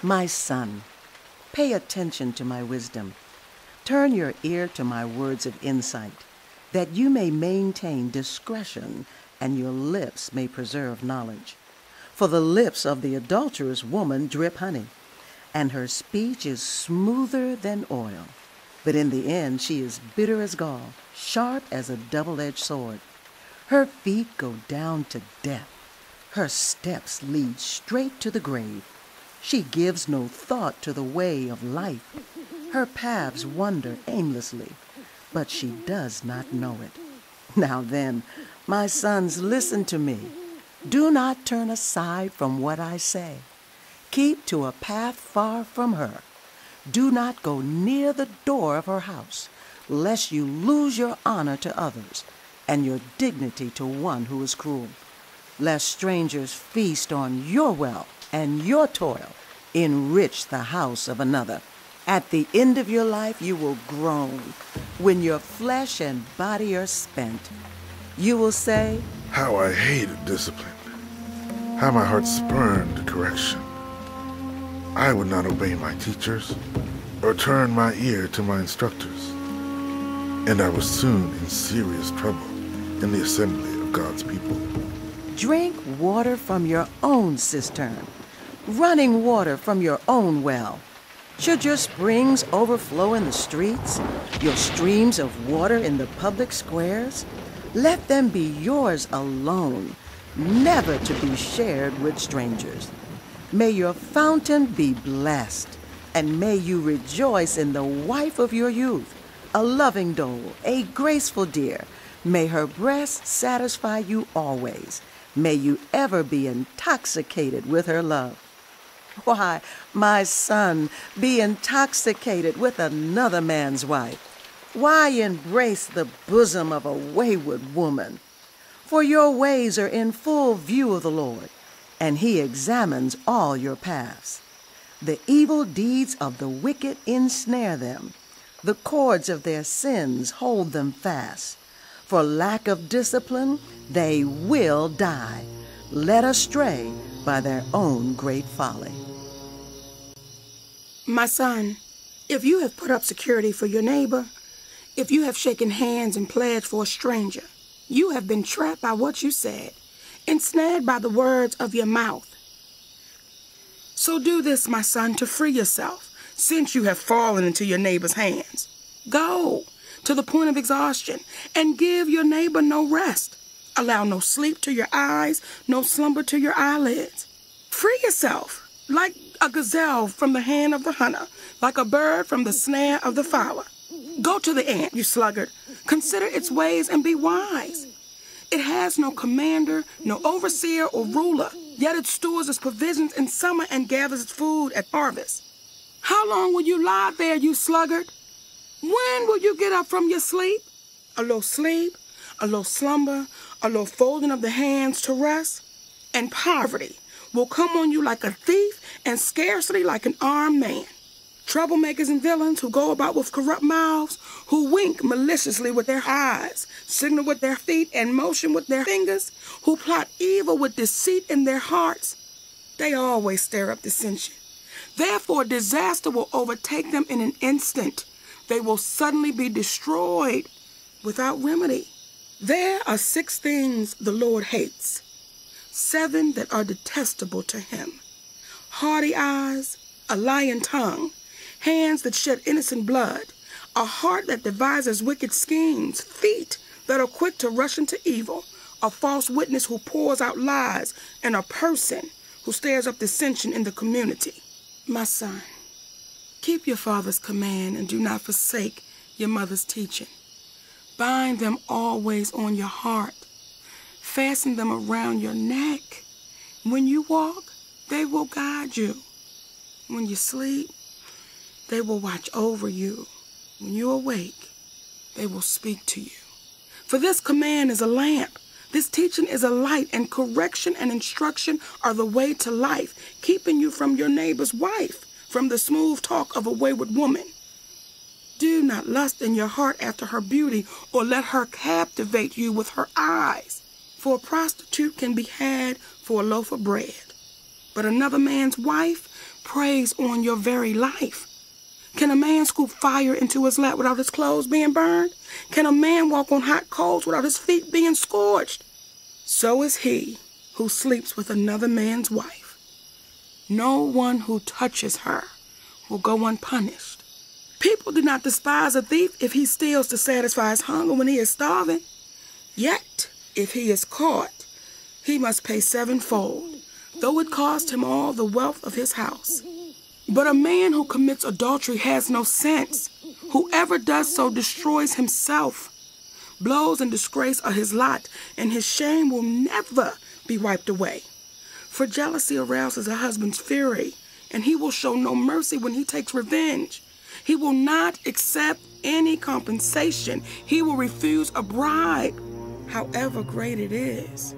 My son, pay attention to my wisdom. Turn your ear to my words of insight, that you may maintain discretion and your lips may preserve knowledge. For the lips of the adulterous woman drip honey, and her speech is smoother than oil. But in the end she is bitter as gall, sharp as a double-edged sword. Her feet go down to death. Her steps lead straight to the grave. She gives no thought to the way of life. Her paths wander aimlessly, but she does not know it. Now then, my sons, listen to me. Do not turn aside from what I say. Keep to a path far from her. Do not go near the door of her house, lest you lose your honor to others and your dignity to one who is cruel. Lest strangers feast on your wealth and your toil enrich the house of another. At the end of your life you will groan. When your flesh and body are spent, you will say, "How I hated discipline. How my heart spurned correction. I would not obey my teachers or turn my ear to my instructors. And I was soon in serious trouble in the assembly of God's people." Drink water from your own cistern, running water from your own well. Should your springs overflow in the streets, your streams of water in the public squares? Let them be yours alone, never to be shared with strangers. May your fountain be blessed, and may you rejoice in the wife of your youth, a loving doe, a graceful deer. May her breast satisfy you always. May you ever be intoxicated with her love. Why, my son, be intoxicated with another man's wife? Why embrace the bosom of a wayward woman? For your ways are in full view of the Lord, and he examines all your paths. The evil deeds of the wicked ensnare them. The cords of their sins hold them fast. For lack of discipline, they will die, led astray by their own great folly. My son, if you have put up security for your neighbor, if you have shaken hands and pledged for a stranger, you have been trapped by what you said, ensnared by the words of your mouth. So do this, my son, to free yourself, since you have fallen into your neighbor's hands. Go to the point of exhaustion and give your neighbor no rest. Allow no sleep to your eyes, no slumber to your eyelids. Free yourself like a gazelle from the hand of the hunter, like a bird from the snare of the fowler. Go to the ant, you sluggard. Consider its ways and be wise. It has no commander, no overseer or ruler, yet it stores its provisions in summer and gathers its food at harvest. How long will you lie there, you sluggard? When will you get up from your sleep? A little sleep, a little slumber, a little folding of the hands to rest, and poverty will come on you like a thief and scarcely like an armed man. Troublemakers and villains who go about with corrupt mouths, who wink maliciously with their eyes, signal with their feet, and motion with their fingers, who plot evil with deceit in their hearts, they always stir up dissension. Therefore, disaster will overtake them in an instant. They will suddenly be destroyed without remedy. There are 6 things the Lord hates, 7 that are detestable to him: haughty eyes, a lying tongue, hands that shed innocent blood, a heart that devises wicked schemes, feet that are quick to rush into evil, a false witness who pours out lies, and a person who stirs up dissension in the community. My son, keep your father's command and do not forsake your mother's teaching. Bind them always on your heart. Fasten them around your neck. When you walk, they will guide you. When you sleep, they will watch over you. When you awake, they will speak to you. For this command is a lamp. This teaching is a light, and correction and instruction are the way to life, keeping you from your neighbor's wife, from the smooth talk of a wayward woman. Do not lust in your heart after her beauty, or let her captivate you with her eyes. For a prostitute can be had for a loaf of bread, but another man's wife preys on your very life. Can a man scoop fire into his lap without his clothes being burned? Can a man walk on hot coals without his feet being scorched? So is he who sleeps with another man's wife. No one who touches her will go unpunished. People do not despise a thief if he steals to satisfy his hunger when he is starving. Yet, if he is caught, he must pay sevenfold, though it cost him all the wealth of his house. But a man who commits adultery has no sense. Whoever does so destroys himself. Blows and disgrace are his lot, and his shame will never be wiped away. For jealousy arouses a husband's fury, and he will show no mercy when he takes revenge. He will not accept any compensation. He will refuse a bribe, however great it is.